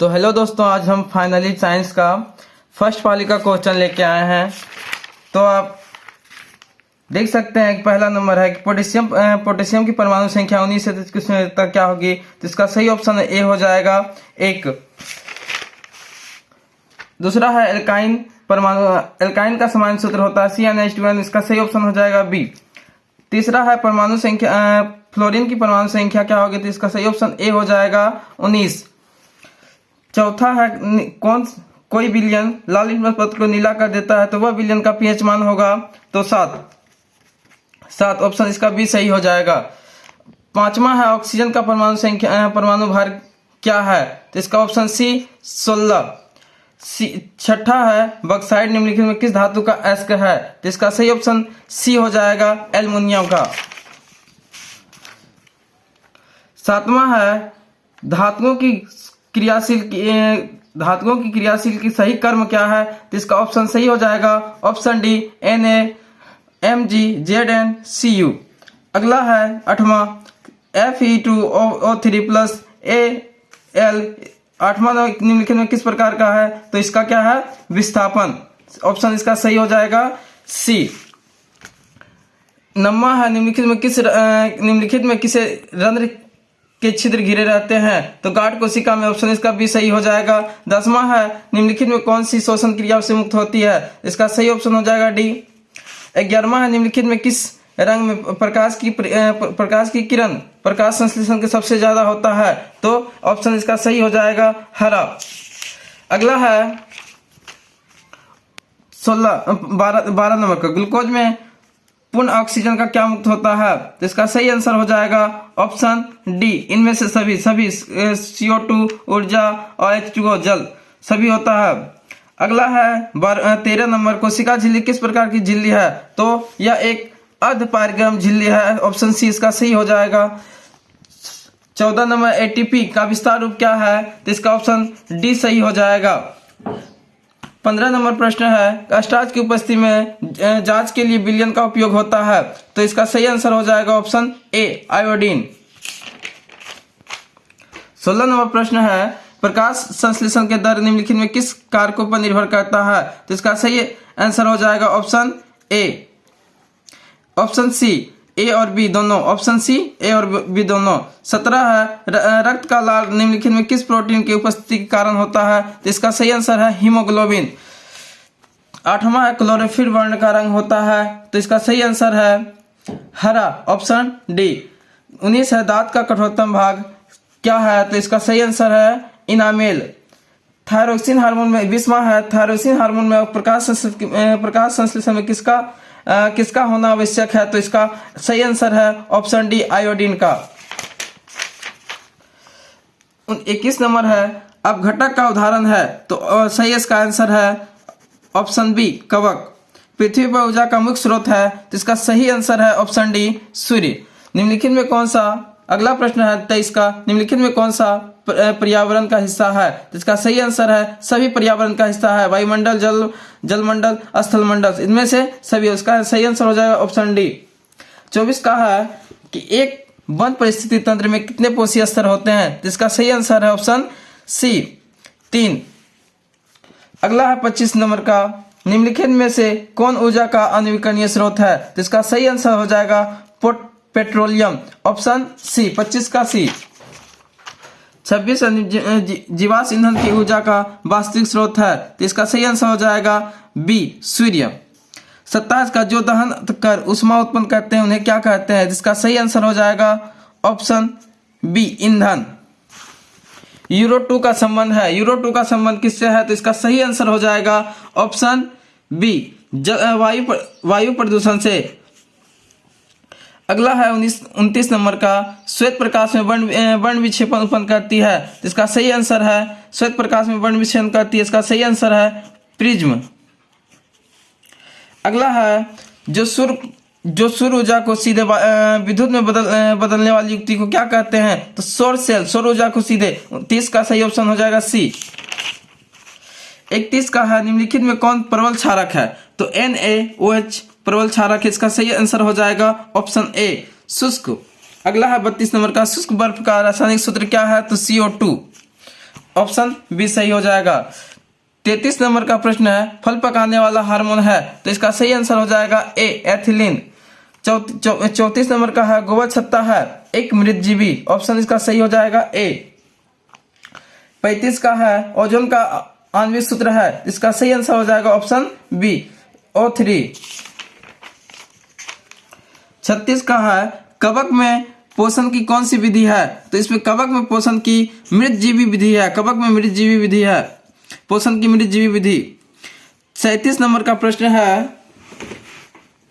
तो हेलो दोस्तों, आज हम फाइनली साइंस का फर्स्ट पाली का क्वेश्चन लेके आए हैं। तो आप देख सकते हैं कि पहला नंबर है कि पोटेशियम की परमाणु संख्या 19 से 21 तक क्या होगी। तो इसका सही ऑप्शन ए हो जाएगा 1। दूसरा है एल्काइन का समान सूत्र होता है CnH2n, इसका सही ऑप्शन हो जाएगा बी। तीसरा है परमाणु संख्या फ्लोरीन की परमाणु संख्या क्या होगी। तो इसका सही ऑप्शन ए हो जाएगा 19। चौथा है कोई विलयन लाल लिटमस पत्र को नीला कर देता है तो वह विलयन का pH मान होगा तो 7 ऑप्शन इसका बी सही हो जाएगा। पांचवा है ऑक्सीजन का परमाणु भार क्या है। तो इसका ऑप्शन सी 16। छठा है बॉक्साइट निम्नलिखित में किस धातु का अयस्क है। तो इसका सही ऑप्शन सी हो जाएगा एल्युमिनियम का। सातवां है धातुओं की क्रियाशील की सही कर्म क्या है। तो इसका ऑप्शन सही हो जाएगा ऑप्शन डी NaMgZnCu। अगला है 8वां Fe2O3 प्लस Al 8वां निम्नलिखित में किस प्रकार का है। तो इसका क्या है विस्थापन। ऑप्शन इसका सही हो जाएगा सी। 9वां है निम्नलिखित में किसे रंध्र के छिद्र घिरे रहते हैं। तो गाढ़ कोशिका में। ऑप्शन इसका भी सही हो जाएगा। 10वां है निम्नलिखित में कौन सी श्वसन क्रिया से मुक्त होती है। इसका सही ऑप्शन हो जाएगा डी। 11वां है निम्नलिखित में किस रंग में प्रकाश की किरण प्रकाश संश्लेषण के सबसे ज्यादा होता है। तो ऑप्शन इसका सही हो जाएगा हरा। अगला है 12 नंबर का ग्लूकोज में पूर्ण ऑक्सीजन का क्या मुक्त होता है। तो इसका सही आंसर हो जाएगा ऑप्शन डी इनमें से सभी CO2 ऊर्जा और H2O जल सभी होता है। अगला है 13 नंबर कोशिका झिल्ली किस प्रकार की झिल्ली है। तो यह एक अर्धपारगम झिल्ली है। ऑप्शन सी इसका सही हो जाएगा। 14 नंबर ATP का विस्तार रूप क्या है। तो इसका ऑप्शन डी सही हो जाएगा। 15 नंबर प्रश्न है स्टार्च की उपस्थिति में जांच के लिए विलयन का उपयोग होता है। तो इसका सही आंसर हो जाएगा ऑप्शन ए आयोडीन। 16 नंबर प्रश्न है प्रकाश संश्लेषण के दर निम्नलिखित में किस कारकों पर निर्भर करता है। तो इसका सही आंसर हो जाएगा ऑप्शन सी ए और बी दोनों। ऑप्शन सी ए और बी दोनों। 17 है रक्त का लाल निम्नलिखित में किस प्रोटीन की उपस्थिति के कारण होता है। तो इसका सही आंसर है हीमोग्लोबिन। 8वां है क्लोरोफिल वर्ण का रंग होता है। तो इसका सही आंसर है हरा ऑप्शन डी। 19 है दांत का कठोरतम भाग क्या है। तो इसका सही आंसर है इनामेल। थायरोक्सिन हार्मोन में 20वां है थायरोक्सिन हार्मोन में प्रकाश संश्लेषण में किसका होना आवश्यक है। तो इसका सही आंसर है ऑप्शन डी आयोडीन का। 21 नंबर है अपघटक का उदाहरण है। तो सही इसका आंसर है ऑप्शन बी कवक। पृथ्वी पर ऊर्जा का मुख्य स्रोत है। तो इसका सही आंसर है ऑप्शन डी सूर्य। निम्नलिखित में कौन सा अगला प्रश्न है 23 का निम्नलिखित में कौन सा पर्यावरण का हिस्सा है। तो इसका सही आंसर है सभी पर्यावरण का हिस्सा है। वायुमंडल जलमंडल स्थलमंडल इनमें से सभी। उसका सही आंसर हो जाएगा ऑप्शन डी। 24 का है कि एक बंद परिस्थिति तंत्र में कितने पोषी स्तर होते हैं। तो इसका सही आंसर है ऑप्शन सी 3। अगला है 25 नंबर का निम्नलिखित में से कौन ऊर्जा का अनवीकरणीय स्रोत है। तो इसका सही आंसर हो जाएगा पेट्रोलियम। ऑप्शन सी 25 का सी। 26 जीवाश्म ईंधन की ऊर्जा का वास्तविक स्रोत है। तो इसका सही आंसर हो जाएगा बी सूर्य। 27 का जो दहन कर ऊष्मा उत्पन्न करते हैं उन्हें क्या कहते हैं। इसका सही आंसर हो जाएगा ऑप्शन बी ईंधन। यूरो 2 का संबंध है। यूरो 2 का संबंध किससे है। तो इसका सही आंसर हो जाएगा ऑप्शन बी वायु प्रदूषण से। अगला है 29 नंबर का श्वेत प्रकाश में वर्ण विक्षेपण उत्पन्न करती है। तो इसका सही आंसर है श्वेत प्रकाश में वर्ण विक्षेपण करती है। इसका सही आंसर है प्रिज्म। अगला है जो सौर ऊर्जा को सीधे विद्युत में बदलने वाली युक्ति को क्या कहते हैं। तो सौर ऊर्जा को सीधे। 30 का सही ऑप्शन हो जाएगा सी। 31 का है निम्नलिखित में कौन प्रबल क्षारक है। तो NaOH प्रबल क्षारक है। इसका सही आंसर हो जाएगा ऑप्शन ए शुष्क। अगला है 32 नंबर का शुष्क बर्फ का रासायनिक सूत्र क्या है। तो CO2। ऑप्शन बी सही हो जाएगा। 33 नंबर का प्रश्न है, फल पकाने वाला हार्मोन है, तो इसका सही आंसर हो जाएगा ए एथिलीन। 34 नंबर का है, गोबर छत्ता है एक मृतजीवी, ऑप्शन इसका सही हो जाएगा ए। 35 का है, ओजोन का आणविक सूत्र है, इसका सही आंसर हो जाएगा ऑप्शन बी O3। 36 का है, कवक में पोषण की कौन सी विधि है, तो इसमें कवक में पोषण की मृतजीवी विधि है, कवक में मृतजीवी विधि है, पोषण की मृतजीवी विधि। 37 नंबर का प्रश्न है,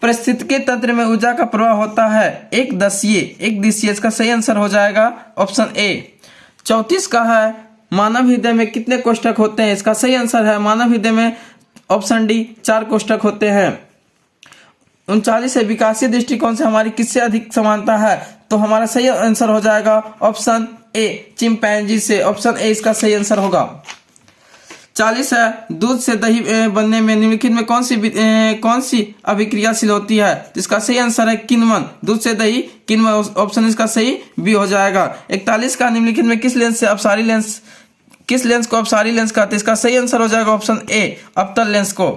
पारिस्थितिकी तंत्र में ऊर्जा का प्रवाह होता है एक दिशीय, इसका सही आंसर हो जाएगा ऑप्शन ए। 34 का है, मानव हृदय में कितने कोष्ठक होते हैं, इसका सही आंसर है मानव हृदय में ऑप्शन डी 4 कोष्ठक होते हैं। 39 है, विकासीय दृष्टिकोण से हमारी किससे अधिक समानता है, तो हमारा सही आंसर हो जाएगा ऑप्शन ए चिंपैंजी से, ऑप्शन ए इसका सही आंसर होगा। 40 है, दूध से दही बनने में निम्नलिखित में कौन सी अभिक्रियाशील होती है, तो इसका सही आंसर है किण्वन, दूध से दही किण्वन, ऑप्शन इसका सही बी हो जाएगा। 41 का, निम्नलिखित में किस लेंस को अपसारी लेंस कहते हैं, इसका सही आंसर हो जाएगा ऑप्शन ए अवतल लेंस को।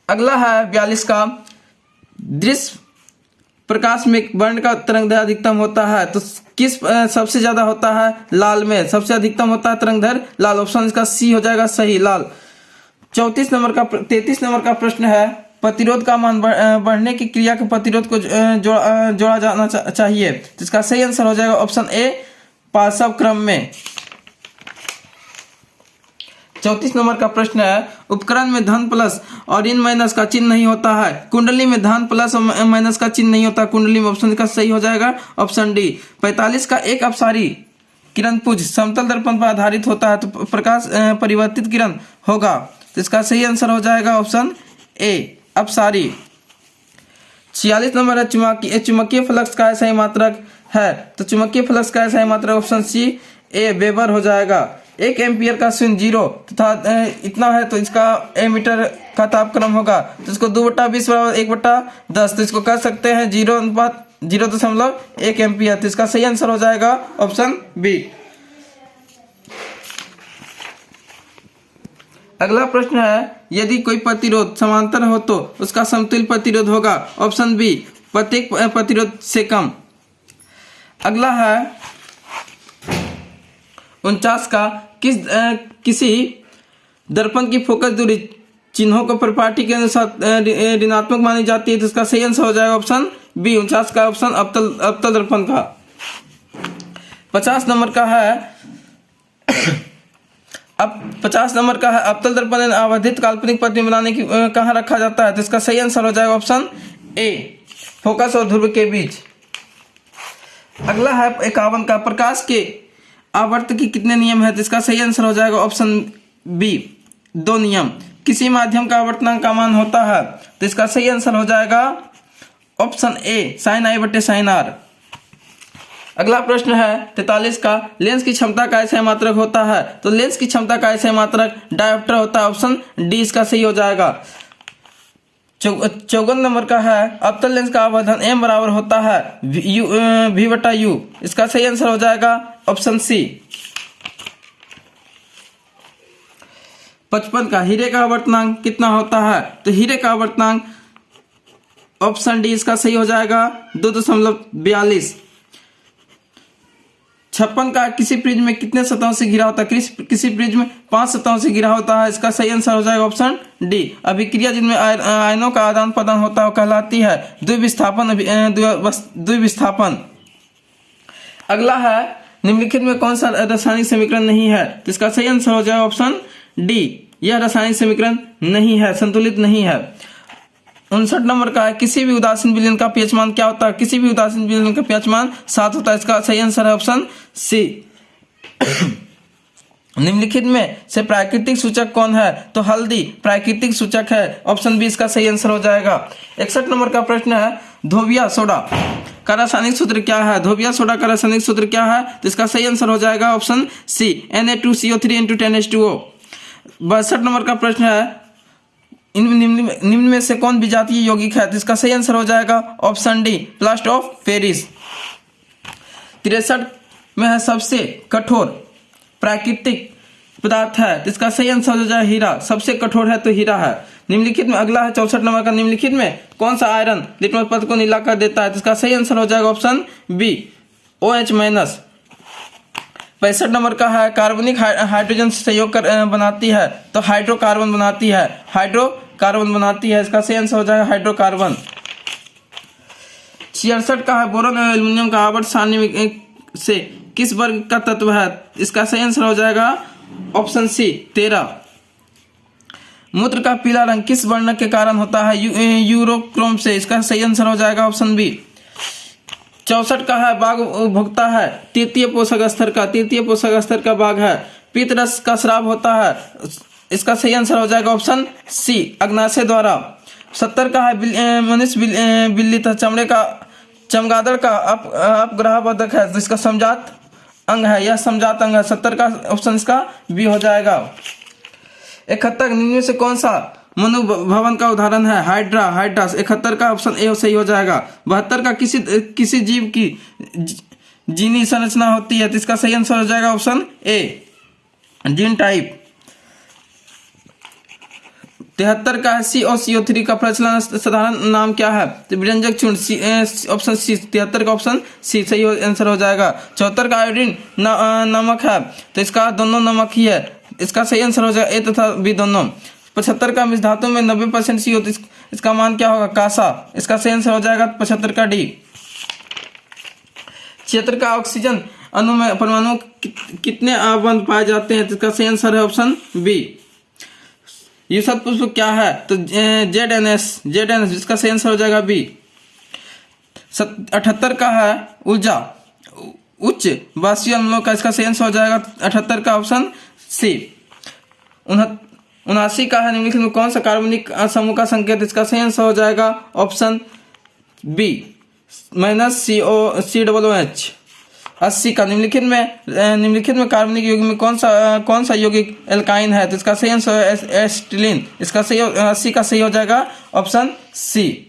अगला है 42 का, दृश्य प्रकाश में वर्ण का तरंगदैर्घ्य अधिकतम होता है, तो किस सबसे ज्यादा होता है, लाल में सबसे अधिकतम होता है तरंगदैर्घ्य लाल, ऑप्शन इसका सी हो जाएगा सही लाल। 33 नंबर का प्रश्न है, प्रतिरोध का मान बढ़ने की क्रिया के प्रतिरोध को जोड़ा जाना चाहिए, तो इसका सही आंसर हो जाएगा ऑप्शन ए पार्श्व क्रम में। 34 नंबर का प्रश्न है, उपकरण में धन प्लस और ऋण माइनस का चिन्ह नहीं होता है, कुंडली में धन प्लस और माइनस का चिन्ह नहीं होता कुंडली में, ऑप्शन का सही हो जाएगा ऑप्शन डी। 45 का, एक अपसारी किरण पुंज समतल दर्पण पर आधारित होता है, तो प्रकाश परिवर्तित किरण होगा, तो इसका सही आंसर हो जाएगा ऑप्शन ए अपसारी। 46 नंबर है, चुंबकीय फ्लक्स का सही मात्रक है, तो चुंबकीय फ्लक्स का सही मात्रक ऑप्शन सी ए वेबर हो जाएगा। 1 एम्पियर का शून्य 0 तथा इतना है, तो इसका एमीटर का तापक्रम होगा, तो इसको 2/20 बराबर 1/10, तो इसको कर सकते हैं 0.1 एम्पियर, तो इसका सही आंसर हो जाएगा ऑप्शन बी। अगला प्रश्न है, यदि कोई प्रतिरोध समांतर हो तो उसका समतुल्य प्रतिरोध होगा, ऑप्शन बी प्रत्येक प्रतिरोध से कम। अगला है 49 का, किसी दर्पण की फोकस दूरी चिन्हों को परिपाटी के अनुसार ऋणात्मक मानी जाती है, तो इसका सही आंसर हो जाएगा ऑप्शन बी 49 का, ऑप्शन अवतल दर्पण का। 50 नंबर का है, अवतल दर्पण आवर्धित काल्पनिक प्रतिबिंब बनाने की कहाँ रखा जाता है, तो इसका सही आंसर हो जाएगा ऑप्शन ए फोकस और ध्रुव के बीच। अगला है 51 का, प्रकाश के आवर्त की कितने नियम है, तो इसका सही आंसर हो जाएगा ऑप्शन बी 2 नियम। किसी माध्यम का आवर्तनांक का मान होता है, तो इसका सही आंसर हो जाएगा ऑप्शन ए sin i बटे sin r। अगला प्रश्न है 43 का, लेंस की क्षमता का ऐसा मात्रक होता है, तो लेंस की क्षमता का ऐसा मात्रक डायोप्टर होता है, ऑप्शन डी इसका सही हो जाएगा। 54 नंबर का है, अवतल लेंस का आवर्धन m बराबर होता है v बटा u, इसका सही आंसर हो जाएगा ऑप्शन सी। 55 का, हीरे का आवर्तनांक कितना होता है, तो हीरे का आवर्तनांक ऑप्शन डी इसका सही हो जाएगा 2.42। 56 का, किसी प्रिज्म में कितने सतहों से घिरा होता है, किसी प्रिज्म में 5 सतहों से घिरा होता है, इसका सही आंसर हो जाएगा ऑप्शन डी। अभिक्रिया जिनमें आयनों का आदान प्रदान होता है वो कहलाती है द्विविस्थापन। अगला है, निम्नलिखित में कौन सा रासायनिक समीकरण नहीं है, तो इसका सही आंसर हो जाएगा ऑप्शन डी, यह रासायनिक समीकरण नहीं है, संतुलित नहीं है। 59 नंबर का है, किसी भी उदासीन विलयन का pH मान क्या होता है, किसी भी उदासीन विलयन का pH मान 7 होता है, इसका सही आंसर है ऑप्शन सी। निम्नलिखित में से प्राकृतिक सूचक कौन है, तो हल्दी प्राकृतिक सूचक है, ऑप्शन बी इसका सही आंसर हो जाएगा। 61 नंबर का प्रश्न है, धोबिया सोडा का रासायनिक सूत्र क्या है, धोबिया सोडा का रासायनिक सूत्र क्या है, तो इसका सही आंसर हो जाएगा option C Na2CO3 × 10H2O। 62 number का प्रश्न है, निम्न में से कौन विजातीय यौगिक है, तो इसका सही आंसर हो जाएगा ऑप्शन डी प्लास्ट ऑफ पेरिस। 63 में है, सबसे कठोर प्राकृतिक पदार्थ है, तो इसका सही आंसर हो जाए हीरा। सबसे कठोर है तो हीरा है। निम्नलिखित में अगला है 64 नंबर का, निम्नलिखित में कौन सा आयरन लिटमस पत्र को नीला कर देता है, तो इसका सही आंसर हो जाएगा ऑप्शन बी OH-। 65 नंबर का है, कार्बनिक हाइड्रोजन से संयोग कर बनाती है, तो हाइड्रोकार्बन बनाती है, हाइड्रोकार्बन बनाती है, इसका सही आंसर हो जाएगा हाइड्रोकार्बन। 66 का है, बोरोन और एल्युमिनियम का आवर्त सारणी से किस वर्ग का तत्व है, इसका सही आंसर हो जाएगा ऑप्शन सी 13। मूत्र का पीला रंग किस वर्ण के कारण होता है, यूरोक्रोम से, इसका सही आंसर हो जाएगा ऑप्शन बी। 64 का है, बाघ भुगता है तृतीय पोषक स्तर का, तृतीय पोषक स्तर का बाघ है, पीत रस का स्राव होता है, इसका सही आंसर हो जाएगा ऑप्शन सी अग्नाशय द्वारा। 70 का है, मनुष्य बिल्ली तथा चमड़े का चमगादड़ का अपग्रहवर्धक है, जिसका समजात अंग है, यह समजात अंग है। 70 का ऑप्शन इसका बी हो जाएगा। 71 निम्न से कौन सा मनु भवन का उदाहरण है, हाइड्रा, 71 का ऑप्शन ए सही हो जाएगा। 72 का किसी जीव की जीनी संरचना होती है, तो इसका सही आंसर हो जाएगा ऑप्शन ए जीन टाइप। 73 का है, COCO3 का प्रचलन साधारण नाम क्या है, तो व्यंजक चूर्ण, ऑप्शन सी 73 का ऑप्शन सी सही आंसर हो जाएगा। 74 का आयोडीन नमक है, तो इसका दोनों नमक ही है, इसका सही आंसर हो जाएगा ए तथा बी दोनों। 75 का मिश्र धातु में 90% सी होती, इसका मान क्या होगा, कासा, इसका सही आंसर हो जाएगा 75 का डी। 76 का ऑक्सीजन अणु में परमाणु कितने बंध पाए जाते हैं, तो इसका सही आंसर है ऑप्शन बी। युषद पुष्प क्या है, तो ZNS, जिसका सही आंसर हो जाएगा बी। 78 का है, ऊर्जा उच्च वाष्पीय अम्लों का, इसका सही आंसर हो जाएगा 78 का ऑप्शन सी। 79 का है, निम्नलिखित में कौन सा कार्बनिक समूह का संकेत, इसका सही आंसर हो जाएगा ऑप्शन बी -COOH। 80 का निम्नलिखित में कार्बनिक यौगिक में कौन सा यौगिक एल्काइन है, तो इसका सही आंसर है एसिटिलीन, इसका सही 80 का सही हो जाएगा ऑप्शन सी।